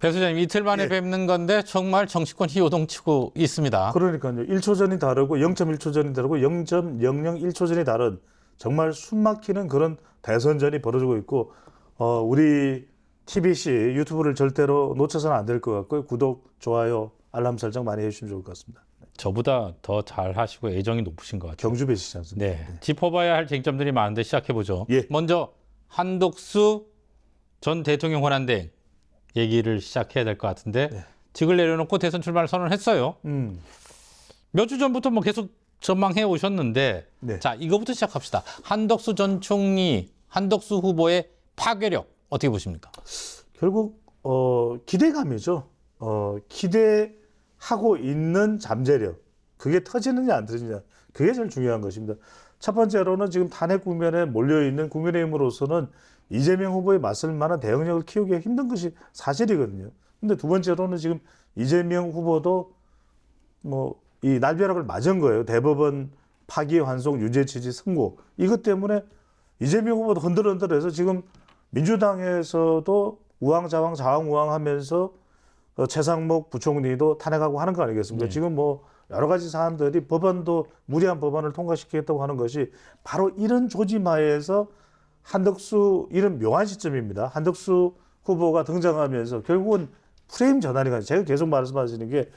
배 소장님 이틀 만에 뵙는 건데 정말 정치권이 요동치고 있습니다. 그러니까요. 1초 전이 다르고 0.1초 전이 다르고 0.001초 전이 다른 정말 숨막히는 그런 대선전이 벌어지고 있고 우리 TBC 유튜브를 절대로 놓쳐서는 안 될 것 같고요. 구독, 좋아요, 알람 설정 많이 해주시면 좋을 것 같습니다. 저보다 더 잘하시고 애정이 높으신 것 같아요. 경주 배시지 않습니까? 네, 짚어봐야 할 쟁점들이 많은데 시작해보죠. 예. 먼저 한덕수 전 대통령 권한대행 얘기를 시작해야 될 것 같은데 직을 내려놓고 대선 출마를 선언했어요. 몇 주 전부터 뭐 계속 전망해 오셨는데 자, 이거부터 시작합시다. 한덕수 전 총리, 한덕수 후보의 파괴력 어떻게 보십니까? 결국 기대감이죠. 기대하고 있는 잠재력. 그게 터지느냐 안 터지느냐. 그게 제일 중요한 것입니다. 첫 번째로는 지금 탄핵 국면에 몰려있는 국민의힘으로서는 이재명 후보에 맞설 만한 대응력을 키우기가 힘든 것이 사실이거든요. 근데 두 번째로는 지금 이재명 후보도 뭐 이 날벼락을 맞은 거예요. 대법원 파기 환송 유죄 취지 선고. 이것 때문에 이재명 후보도 흔들흔들해서 지금 민주당에서도 우왕좌왕 좌왕우왕하면서 최상목 부총리도 탄핵하고 하는 거 아니겠습니까? 지금 뭐 여러 가지 사안들이 법안도 무리한 법안을 통과시키겠다고 하는 것이 바로 이런 조짐하에서 한덕수 이런 묘한 시점입니다. 한덕수 후보가 등장하면서 결국은 프레임 전환이 가죠. 제가 계속 말씀하시는 게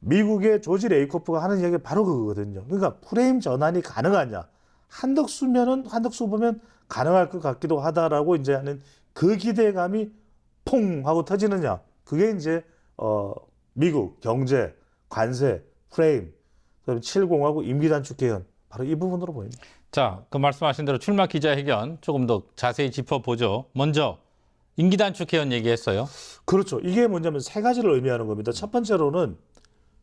미국의 조지 레이코프가 하는 이야기가 바로 그거거든요. 그러니까 프레임 전환이 가능하냐. 한덕수 후보면 가능할 것 같기도 하다라고 이제 하는 그 기대감이 퐁 하고 터지느냐. 그게 이제 미국 경제, 관세, 프레임, 그다음에 7공하고 임기단축 개헌 바로 이 부분으로 보입니다. 자, 그 말씀하신 대로 출마 기자회견 조금 더 자세히 짚어보죠. 먼저 임기단축 개헌 얘기했어요. 그렇죠. 이게 뭐냐면 세 가지를 의미하는 겁니다. 첫 번째로는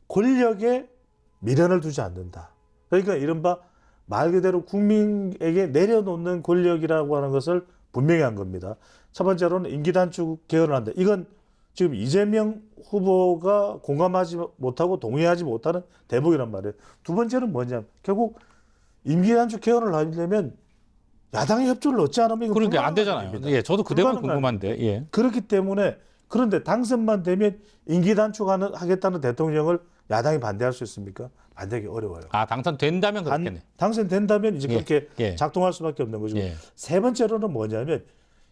권력에 미련을 두지 않는다. 그러니까 이른바 말 그대로 국민에게 내려놓는 권력이라고 하는 것을 분명히 한 겁니다. 첫 번째로는 임기단축 개헌을 한다. 이건 지금 이재명 후보가 공감하지 못하고 동의하지 못하는 대목이란 말이에요. 두 번째는 뭐냐. 결국 임기단축 개헌을 하려면 야당의 협조를 얻지 않으면 이거 그러니까 안 되잖아요. 예, 저도 그 대목이 궁금한데. 예. 그렇기 때문에 그런데 당선만 되면 임기단축하겠다는 대통령을 야당이 반대할 수 있습니까? 반대하기 어려워요. 아, 당선된다면 그렇겠네. 당선된다면 이제 그렇게 작동할 수밖에 없는 거죠. 세 번째로는 뭐냐면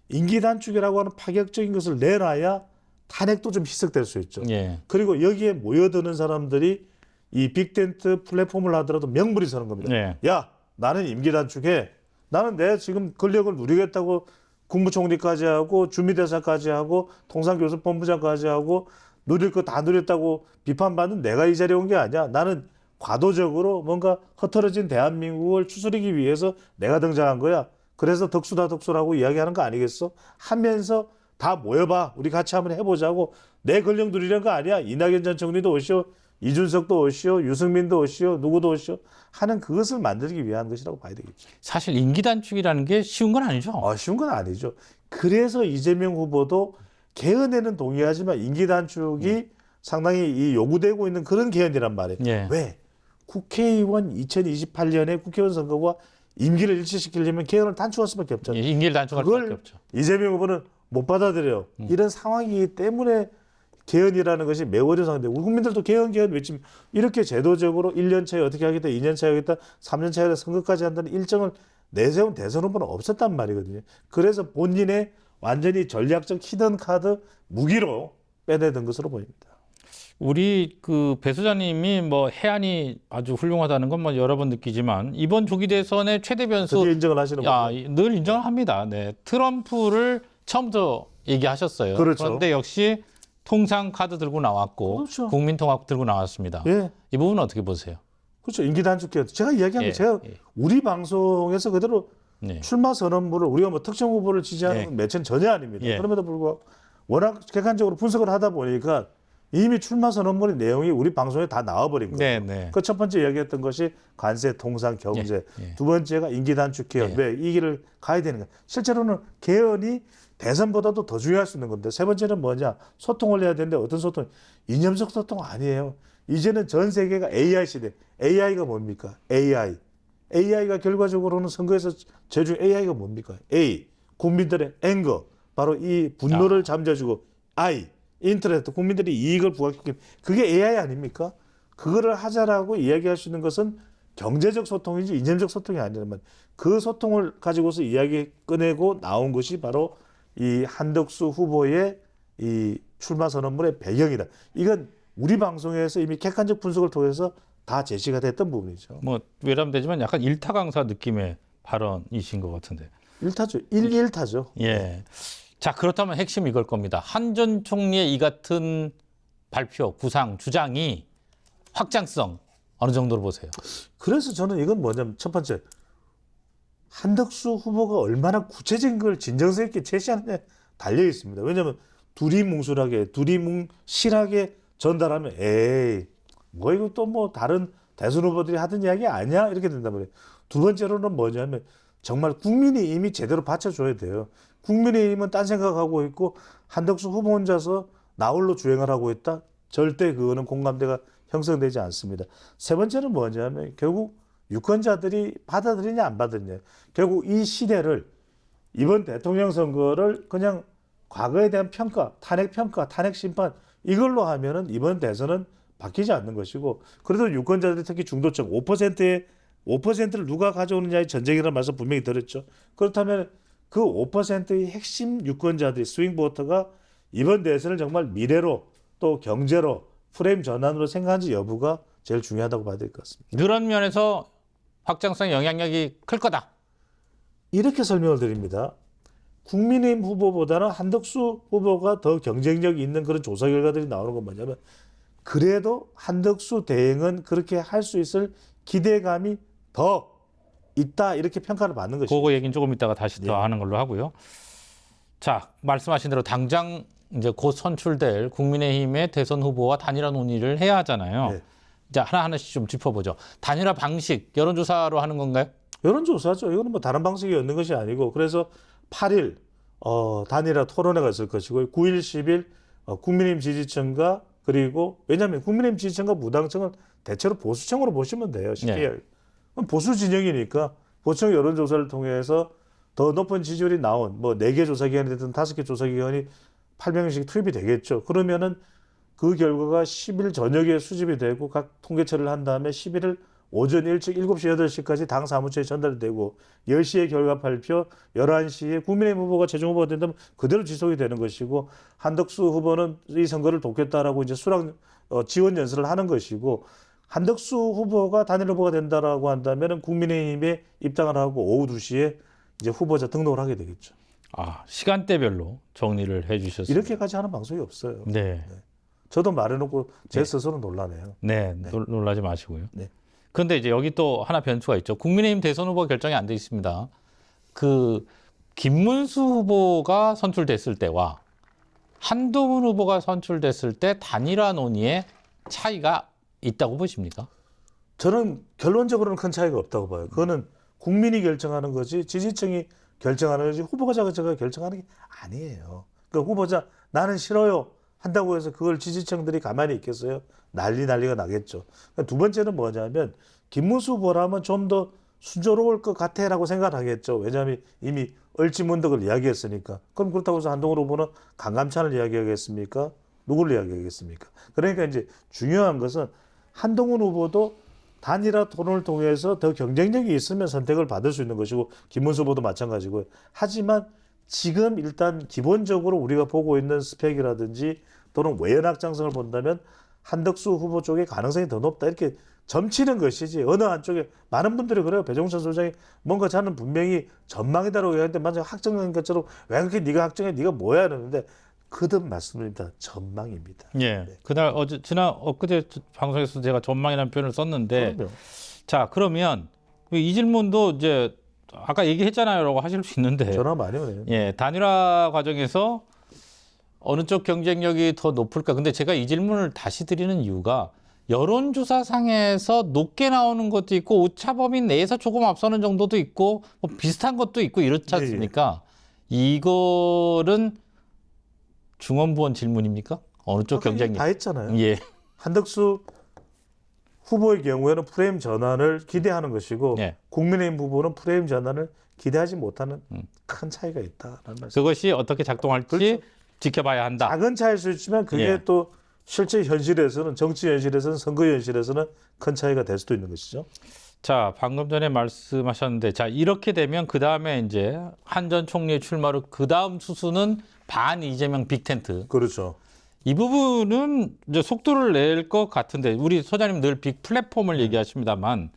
임기단축이라고 하는 파격적인 것을 내놔야 탄핵도 좀 희석될 수 있죠. 그리고 여기에 모여드는 사람들이 이 빅텐트 플랫폼을 하더라도 명분이 서는 겁니다. 야, 나는 임기단축해. 나는 내 지금 권력을 누리겠다고 국무총리까지 하고 주미대사까지 하고 통상교섭본부장까지 하고 누릴 거 다 누렸다고 비판받는 내가 이 자리에 온 게 아니야. 나는 과도적으로 뭔가 흐트러진 대한민국을 추스리기 위해서 내가 등장한 거야. 그래서 덕수다 덕수라고 이야기하는 거 아니겠어? 하면서 다 모여봐. 우리 같이 한번 해보자고. 내 권력 누리려는 거 아니야. 이낙연 전 총리도 오시오. 이준석도 오시오. 유승민도 오시오. 누구도 오시오. 하는 그것을 만들기 위한 것이라고 봐야 되겠죠. 사실 임기단축이라는 게 쉬운 건 아니죠. 쉬운 건 아니죠. 그래서 이재명 후보도 개헌에는 동의하지만 임기단축이 상당히 이 요구되고 있는 그런 개헌이란 말이에요. 왜? 국회의원 2028년에 국회의원 선거와 임기를 일치시키려면 개헌을 단축할 수밖에 없잖아요. 임기를 단축할 수밖에 없죠. 이재명 후보는 못 받아들여요. 이런 상황이기 때문에 개헌이라는 것이 매우 어려운 상황인데 우리 국민들도 개헌 외치면 이렇게 제도적으로 1년 차에 어떻게 하겠다, 2년 차에 하겠다, 3년 차에 선거까지 한다는 일정을 내세운 대선 후보는 없었단 말이거든요. 그래서 본인의 완전히 전략적 히든 카드 무기로 빼내던 것으로 보입니다. 우리 그 배 소장님이 뭐 해안이 아주 훌륭하다는 건 뭐 여러 번 느끼지만 이번 조기 대선의 최대 변수 인정을 하시는 거죠? 늘 인정을 합니다. 네, 트럼프를 처음부터 얘기하셨어요. 그렇죠. 그런데 역시 통상 카드 들고 나왔고 국민 통합 들고 나왔습니다. 이 부분은 어떻게 보세요? 그렇죠. 임기단축 개헌. 제가 이야기한 게 제가 우리 방송에서 그대로 출마 선언문을 우리가 뭐 특정 후보를 지지하는 매체는 전혀 아닙니다. 그럼에도 불구하고 워낙 객관적으로 분석을 하다 보니까 이미 출마 선언문의 내용이 우리 방송에 다 나와버린 거예요. 그 첫 번째 이야기했던 것이 관세, 통상, 경제. 두 번째가 임기단축 개헌. 왜 이 길을 가야 되는가. 실제로는 개헌이 대선보다도 더 중요할 수 있는 건데 세 번째는 뭐냐. 소통을 해야 되는데 어떤 소통? 이념적 소통 아니에요. 이제는 전 세계가 AI 시대. AI가 뭡니까? AI가 결과적으로는 선거에서 제일 중요한 AI가 뭡니까? A. 국민들의 앵거. 바로 이 분노를 잠재주고 I. 인터넷, 국민들이 이익을 부각시키는 그게 AI 아닙니까? 그거를 하자라고 이야기할 수 있는 것은 경제적 소통이지 이념적 소통이 아니란 말이에요. 그 소통을 가지고서 이야기 꺼내고 나온 것이 바로 이 한덕수 후보의 이 출마 선언문의 배경이다. 이건 우리 방송에서 이미 객관적 분석을 통해서 다 제시가 됐던 부분이죠. 뭐 외람되지만 약간 일타 강사 느낌의 발언이신 것 같은데. 일타죠. 일타죠. 예. 자, 그렇다면 핵심 이걸 겁니다. 한 전 총리의 이 같은 발표, 구상, 주장이 확장성 어느 정도로 보세요? 그래서 저는 이건 뭐냐면 첫 번째 한덕수 후보가 얼마나 구체적인 걸 진정성 있게 제시하느냐에 달려 있습니다. 왜냐하면 두리뭉술하게 두리뭉실하게 전달하면 에이 뭐 이거 또 뭐 다른 대선 후보들이 하던 이야기 아니야 이렇게 된단 말이에요. 두 번째로는 뭐냐면 정말 국민이 이미 제대로 받쳐줘야 돼요. 국민의힘은 딴 생각하고 있고 한덕수 후보 혼자서 나홀로 주행을 하고 있다. 절대 그거는 공감대가 형성되지 않습니다. 세 번째는 뭐냐면 결국 유권자들이 받아들이냐 안 받아들이냐. 결국 이 시대를 이번 대통령 선거를 그냥 과거에 대한 평가, 탄핵 평가, 탄핵 심판 이걸로 하면은 이번 대선은 바뀌지 않는 것이고 그래도 유권자들이 특히 중도층 5%를 누가 가져오느냐의 전쟁이라는 말씀 분명히 들었죠. 그렇다면 그 5%의 핵심 유권자들이 스윙 보터가 이번 대선을 정말 미래로 또 경제로 프레임 전환으로 생각하는지 여부가 제일 중요하다고 봐야 될 것 같습니다. 그런 면에서 확장성 영향력이 클 거다. 이렇게 설명을 드립니다. 국민의힘 후보보다는 한덕수 후보가 더 경쟁력이 있는 그런 조사 결과들이 나오는 건 뭐냐면 그래도 한덕수 대행은 그렇게 할 수 있을 기대감이 더 있다 이렇게 평가를 받는 것이죠. 그거 얘기는 조금 이따가 다시 더 하는 걸로 하고요. 자, 말씀하신 대로 당장 이제 곧 선출될 국민의힘의 대선 후보와 단일화 논의를 해야 하잖아요. 네. 자, 하나하나씩 좀 짚어보죠. 단일화 방식, 여론조사로 하는 건가요? 여론조사죠. 이거는 뭐 다른 방식이 없는 것이 아니고 그래서 8일 단일화 토론회가 있을 것이고 9일, 10일 국민의힘 지지층과 그리고 왜냐하면 국민의힘 지지층과 무당층은 대체로 보수층으로 보시면 돼요. 쉽게 네. 보수 진영이니까 보수층 여론조사를 통해서 더 높은 지지율이 나온 뭐 4개 조사기관이 됐든 5개 조사기관이 800명씩 투입이 되겠죠. 그러면은 그 결과가 10일 저녁에 수집이 되고 각 통계처리를 한 다음에 11일 오전 일찍 7시, 8시까지 당 사무처에 전달이 되고 10시에 결과 발표, 11시에 국민의힘 후보가 최종 후보가 된다면 그대로 지속이 되는 것이고 한덕수 후보는 이 선거를 돕겠다라고 이제 지원 연설을 하는 것이고 한덕수 후보가 단일 후보가 된다라고 한다면 국민의힘에 입당을 하고 오후 2시에 이제 후보자 등록을 하게 되겠죠. 아, 시간대별로 정리를 해주셨습니다. 이렇게까지 하는 방송이 없어요. 네. 저도 말해놓고 제 스스로 놀라네요. 네, 놀라지 마시고요. 네. 그런데 이제 여기 또 하나 변수가 있죠. 국민의힘 대선 후보 결정이 안 돼 있습니다. 그 김문수 후보가 선출됐을 때와 한동훈 후보가 선출됐을 때 단일화 논의에 차이가 있다고 보십니까? 저는 결론적으로는 큰 차이가 없다고 봐요. 그거는 국민이 결정하는 거지 지지층이 결정하는 거지 후보자가 결정하는 게 아니에요. 그러니까 후보자 나는 싫어요 한다고 해서 그걸 지지층들이 가만히 있겠어요? 난리가 나겠죠. 그러니까 두 번째는 뭐냐면 김문수 후보라면 좀 더 순조로울 것 같아라고 생각하겠죠. 왜냐하면 이미 얼찌문덕을 이야기했으니까. 그럼 그렇다고 해서 한동훈 후보는 강감찬을 이야기하겠습니까? 누구를 이야기하겠습니까? 그러니까 이제 중요한 것은 한동훈 후보도 단일화 토론을 통해서 더 경쟁력이 있으면 선택을 받을 수 있는 것이고 김문수 후보도 마찬가지고요. 하지만 지금 일단 기본적으로 우리가 보고 있는 스펙이라든지 또는 외연 확장성을 본다면 한덕수 후보 쪽의 가능성이 더 높다 이렇게 점치는 것이지 어느 한쪽에 많은 분들이 그래요. 배종찬 소장이 뭔가 저는 분명히 전망이다라고 얘기하는데 만약 확정된 것처럼 왜 그렇게 네가 확정해 네가 뭐야 이러는데 거듭 말씀드립니다. 전망입니다. 예. 네. 그날 엊그제 방송에서 제가 전망이라는 표현을 썼는데 그럼요. 자, 그러면 이 질문도 이제 아까 얘기했잖아요라고 하실 수 있는데 전화 많이 오네요. 예, 단일화 과정에서 어느 쪽 경쟁력이 더 높을까? 근데 제가 이 질문을 다시 드리는 이유가 여론조사상에서 높게 나오는 것도 있고 오차범위 내에서 조금 앞서는 정도도 있고 뭐 비슷한 것도 있고 이렇지 않습니까? 이거는 중원부원 질문입니까? 어느 쪽 경쟁력? 다 했잖아요. 예. 한덕수 후보의 경우에는 프레임 전환을 기대하는 것이고 예. 국민의힘 후보는 프레임 전환을 기대하지 못하는 큰 차이가 있다라는 말씀. 그것이 어떻게 작동할지 그렇죠. 지켜봐야 한다. 작은 차이일 수 있지만 그게 예. 또 실제 현실에서는 정치 현실에서는 선거 현실에서는 큰 차이가 될 수도 있는 것이죠. 자, 방금 전에 말씀하셨는데, 자, 이렇게 되면 그 다음에 이제 한 전 총리의 출마로 그 다음 수순은 반 이재명 빅텐트. 그렇죠. 이 부분은 이제 속도를 낼 것 같은데, 우리 소장님 늘 빅 플랫폼을 얘기하십니다만,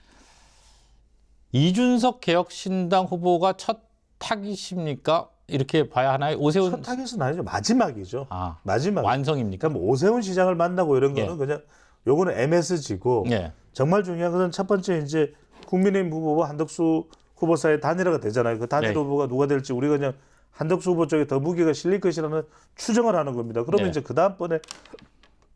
이준석 개혁신당 후보가 첫 타깃입니까? 이렇게 봐야 하나요? 오세훈 첫 타겟은 아니죠. 마지막이죠. 마지막. 완성입니까? 그러니까 뭐 오세훈 시장을 만나고 이런 거는 예. 그냥 요거는 MSG고 예. 정말 중요한 것은 첫 번째 이제 국민의힘 후보와 한덕수 후보 사이에 단일화가 되잖아요. 그 단일 예. 후보가 누가 될지 우리가 그냥 한덕수 후보 쪽에 더 무게가 실릴 것이라는 추정을 하는 겁니다. 그러면 예. 이제 그 다음번에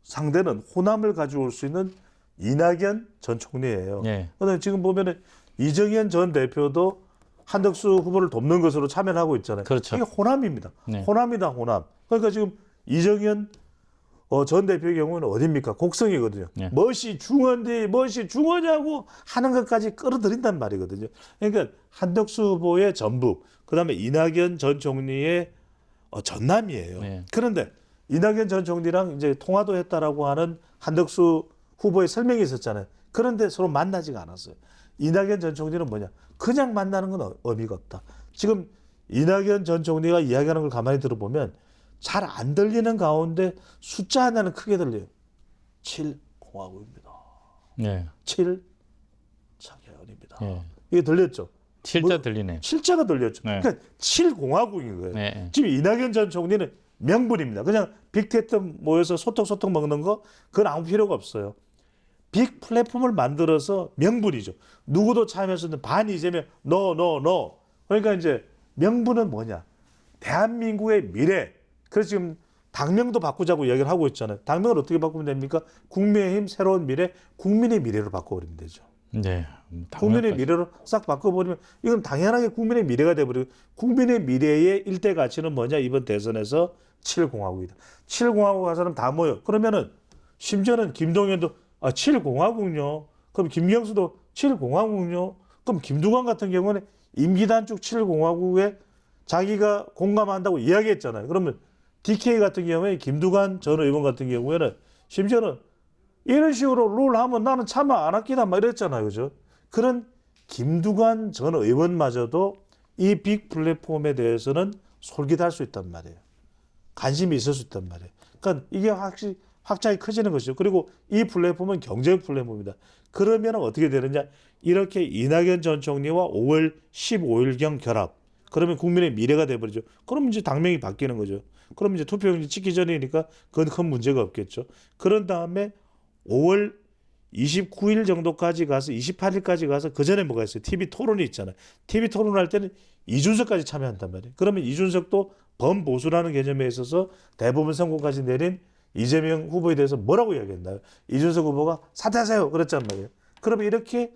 상대는 호남을 가져올 수 있는 이낙연 전 총리예요. 예. 그런데 지금 보면은 이정현 전 대표도 한덕수 후보를 돕는 것으로 참여를 하고 있잖아요. 그렇죠. 이게 호남입니다. 네. 호남이다 호남. 그러니까 지금 이정현 전 대표의 경우는 어딥니까? 곡성이거든요. 네. 멋이 중원데 멋이 중원이냐고 하는 것까지 끌어들인단 말이거든요. 그러니까 한덕수 후보의 전북, 그다음에 이낙연 전 총리의 전남이에요. 네. 그런데 이낙연 전 총리랑 이제 통화도 했다라고 하는 한덕수 후보의 설명이 있었잖아요. 그런데 서로 만나지가 않았어요. 이낙연 전 총리는 뭐냐? 그냥 만나는 건 의미가 없다. 지금 이낙연 전 총리가 이야기하는 걸 가만히 들어보면 잘 안 들리는 가운데 숫자 하나는 크게 들려요. 7공화국입니다. 예. 7 차계열입니다. 예. 이게 들렸죠? 실제 들리네요. 7자가 들렸죠. 네. 그러니까 7공화국인 거예요. 네. 지금 이낙연 전 총리는 명분입니다. 그냥 빅테이터 모여서 소떡소떡 먹는 거 그건 아무 필요가 없어요. 빅 플랫폼을 만들어서 명분이죠. 누구도 참여할 수 있는 반 이재명 no. 그러니까 이제 명분은 뭐냐? 대한민국의 미래. 그래서 지금 당명도 바꾸자고 이야기를 하고 있잖아요. 당명을 어떻게 바꾸면 됩니까? 국민의힘 새로운 미래, 국민의 미래로 바꿔버리면 되죠. 네. 국민의 미래로 싹 바꿔버리면 이건 당연하게 국민의 미래가 돼버리고 국민의 미래의 일대 가치는 뭐냐? 이번 대선에서 7공화국이다. 7공화국 한 사람 다 모여. 그러면은 심지어는 김동연도 7공화국요. 그럼 김경수도 7공화국요. 그럼 김두관 같은 경우는 임기 단축 7공화국에 자기가 공감한다고 이야기했잖아요. 그러면 DK 같은 경우에 김두관 전 의원 같은 경우에는 심지어는 이런 식으로 룰 하면 나는 참아 안 할기다 막 이랬잖아요. 그죠? 그런 김두관 전 의원마저도 이 빅 플랫폼에 대해서는 솔깃할 수 있단 말이에요. 관심이 있을 수 있단 말이에요. 그러니까 이게 확장이 커지는 것이죠. 그리고 이 플랫폼은 경쟁 플랫폼입니다. 그러면 어떻게 되느냐? 이렇게 이낙연 전 총리와 5월 15일경 결합. 그러면 국민의 미래가 돼버리죠. 그럼 이제 당명이 바뀌는 거죠. 그럼 이제 투표용지 찍기 전이니까 그건 큰 문제가 없겠죠. 그런 다음에 5월 29일 정도까지 가서 28일까지 가서 그 전에 뭐가 있어요? TV 토론이 있잖아요. TV 토론할 때는 이준석까지 참여한단 말이에요. 그러면 이준석도 범보수라는 개념에 있어서 대부분 선고까지 내린 이재명 후보에 대해서 뭐라고 이야기했나요? 이준석 후보가 사퇴하세요. 그랬단 말이에요. 그러면 이렇게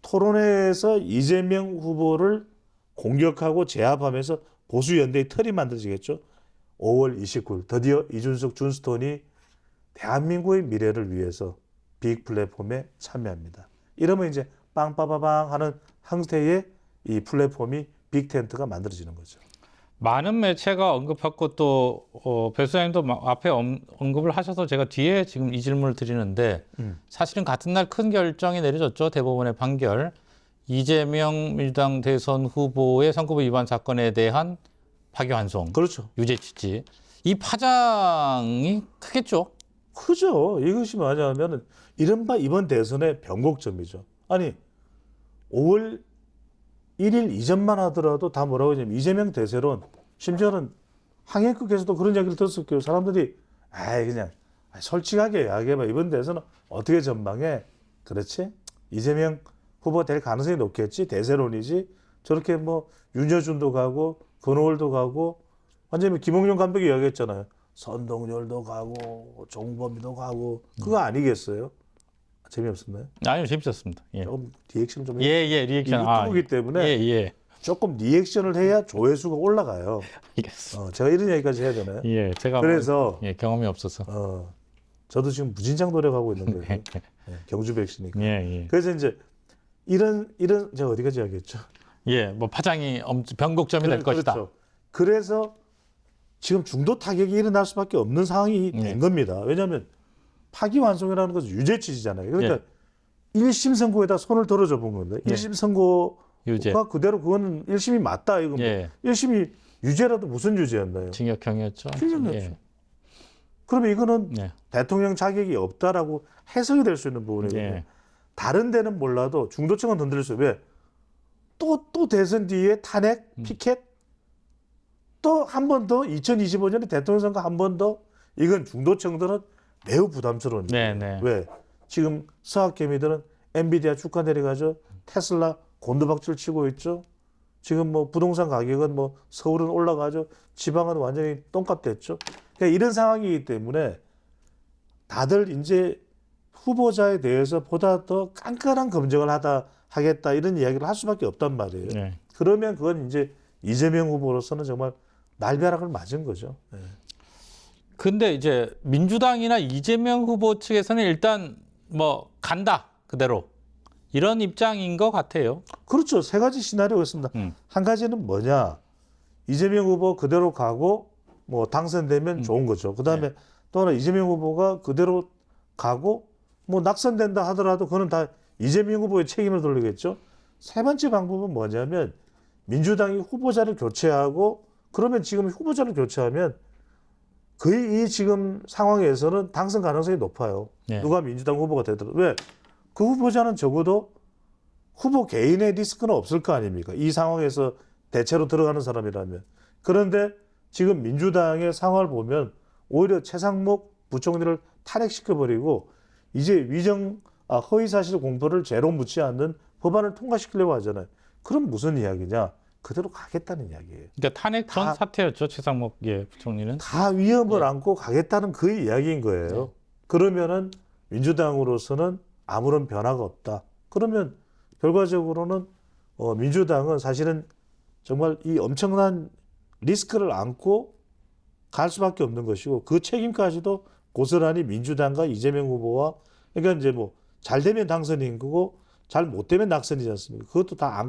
토론회에서 이재명 후보를 공격하고 제압하면서 보수연대의 틀이 만들어지겠죠. 5월 29일 드디어 이준석 준스톤이 대한민국의 미래를 위해서 빅 플랫폼에 참여합니다. 이러면 이제 빵빠바방 하는 형태의 이 플랫폼이 빅텐트가 만들어지는 거죠. 많은 매체가 언급했고 또 배수장님도 앞에 언급을 하셔서 제가 뒤에 지금 이 질문을 드리는데 사실은 같은 날 큰 결정이 내려졌죠. 대법원의 판결. 이재명 민주당 대선 후보의 선거법 위반 사건에 대한 파기환송, 그렇죠. 유죄 취지. 이 파장이 크겠죠. 크죠. 이것이 뭐냐면은 이른바 이번 대선의 변곡점이죠. 아니 5월 1일 이전만 하더라도 다 뭐라고 하냐면 이재명 대세론 심지어는 항해극에서도 그런 이야기를 들었을게요. 사람들이 그냥 솔직하게 이야기해봐. 이번 대선은 어떻게 전망해? 그렇지? 이재명 후보 될 가능성이 높겠지. 대세론이지. 저렇게 뭐 윤여준도 가고 권오월도 가고 완전히 김홍룡 감독이 이야기했잖아요. 선동열도 가고 종범이도 가고 그거 아니겠어요? 재미없었나요? 아니요, 재밌었습니다. 예. 조금 리액션 좀 예, 리액션. 유튜브이기 때문에 예. 조금 리액션을 해야 조회수가 올라가요. 알겠습니다. 제가 이런 얘기까지 해야 되나요? 예, 제가 그래서 경험이 없어서. 저도 지금 무진장 노력하고 있는 거예요. 경주 백시니까. 예. 그래서 이제 이런 제가 어디까지 이야기했죠? 예, 뭐 파장이 변곡점이 될 것이다. 그렇죠. 그래서 지금 중도 타격이 일어날 수밖에 없는 상황이 된 겁니다. 왜냐하면 파기환송이라는 것은 유죄치잖아요. 그러니까 1심 선고에다 손을 들어줘 본 건데 1심 선고가 유죄. 그대로 그거는 1심이 맞다 이거. 1심이 유죄라도 무슨 유죄였나요? 징역형이었죠. 징역이었죠. 그러면 이거는 대통령 자격이 없다라고 해석이 될 수 있는 부분이거든요. 다른 데는 몰라도 중도층은 흔들릴 수 있어요. 왜? 또 대선 뒤에 탄핵, 피켓, 또 한 번 더 2025년에 대통령 선거 한 번 더 이건 중도층들은 매우 부담스러운 일이에요. 왜? 지금 서학개미들은 엔비디아 주가 내려가죠. 테슬라 곤두박질 치고 있죠. 지금 뭐 부동산 가격은 뭐 서울은 올라가죠. 지방은 완전히 똥값 됐죠. 그러니까 이런 상황이기 때문에 다들 이제 후보자에 대해서 보다 더 깐깐한 검증을 하겠다 이런 이야기를 할 수밖에 없단 말이에요. 그러면 그건 이제 이재명 후보로서는 정말 날벼락을 맞은 거죠. 근데 이제 민주당이나 이재명 후보 측에서는 일단 뭐 간다 그대로 이런 입장인 것 같아요. 그렇죠. 세 가지 시나리오가 있습니다. 한 가지는 뭐냐? 이재명 후보 그대로 가고 뭐 당선되면 좋은 거죠. 그다음에 또 하나 이재명 후보가 그대로 가고 뭐 낙선된다 하더라도 그거는 다 이재명 후보의 책임을 돌리겠죠. 세 번째 방법은 뭐냐면 민주당이 후보자를 교체하고 그러면 지금 후보자를 교체하면 거의 이 지금 상황에서는 당선 가능성이 높아요. 누가 민주당 후보가 되더라도. 왜? 그 후보자는 적어도 후보 개인의 리스크는 없을 거 아닙니까? 이 상황에서 대체로 들어가는 사람이라면. 그런데 지금 민주당의 상황을 보면 오히려 최상목 부총리를 탄핵시켜버리고 이제 허위사실 공표를 죄로 묻지 않는 법안을 통과시키려고 하잖아요. 그럼 무슨 이야기냐? 그대로 가겠다는 이야기예요. 그러니까 탄핵 전 사태였죠. 최상목 부총리는. 다 위험을 안고 가겠다는 그 이야기인 거예요. 그러면은 민주당으로서는 아무런 변화가 없다. 그러면 결과적으로는 민주당은 사실은 정말 이 엄청난 리스크를 안고 갈 수밖에 없는 것이고 그 책임까지도 고스란히 민주당과 이재명 후보와 그러니까 이제 뭐 잘 되면 당선인 거고 잘 못 되면 낙선이지 않습니까? 그것도 다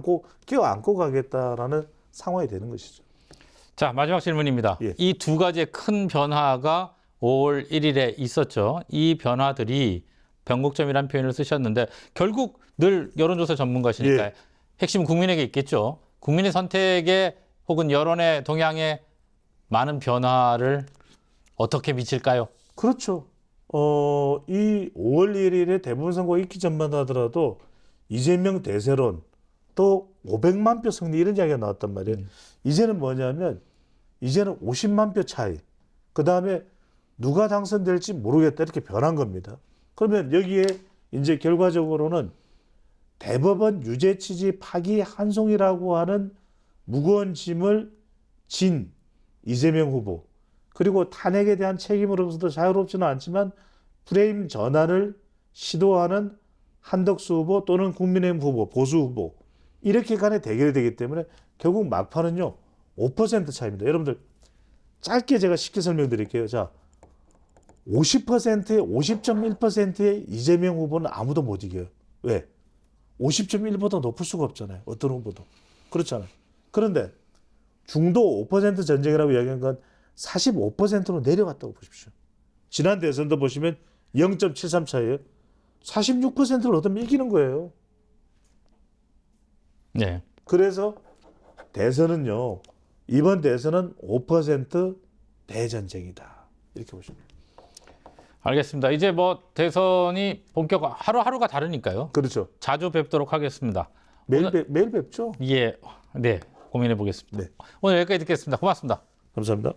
껴안고 가겠다라는 상황이 되는 것이죠. 자, 마지막 질문입니다. 이 두 가지의 큰 변화가 5월 1일에 있었죠. 이 변화들이 변곡점이라는 표현을 쓰셨는데 결국 늘 여론조사 전문가시니까 핵심은 국민에게 있겠죠. 국민의 선택에 혹은 여론의 동향에 많은 변화를 어떻게 미칠까요? 그렇죠. 이 5월 1일에 대부분 선거가 있기 전만 하더라도 이재명 대세론 또 500만 표 승리 이런 이야기가 나왔단 말이에요. 이제는 뭐냐면 이제는 50만 표 차이. 그다음에 누가 당선될지 모르겠다 이렇게 변한 겁니다. 그러면 여기에 이제 결과적으로는 대법원 유죄 취지 파기 환송이라고 하는 무거운 짐을 진 이재명 후보 그리고 탄핵에 대한 책임으로서도 자유롭지는 않지만 프레임 전환을 시도하는 한덕수 후보 또는 국민의힘 후보, 보수 후보 이렇게 간의 대결이 되기 때문에 결국 막판은요 5% 차이입니다. 여러분들 짧게 제가 쉽게 설명드릴게요. 자, 50%의 50.1%의 이재명 후보는 아무도 못 이겨요. 왜? 50.1보다 높을 수가 없잖아요. 어떤 후보도. 그렇잖아요. 그런데 중도 5% 전쟁이라고 이야기한 건 45%로 내려갔다고 보십시오. 지난 대선도 보시면 0.73 차이에요. 46%를 얻으면 이기는 거예요. 네. 그래서 대선은요. 이번 대선은 5% 대전쟁이다. 이렇게 보시면 돼요. 알겠습니다. 이제 뭐 대선이 본격 하루하루가 다르니까요. 그렇죠. 자주 뵙도록 하겠습니다. 매일 뵙죠. 네, 고민해 보겠습니다. 네. 오늘 여기까지 듣겠습니다. 고맙습니다. 감사합니다.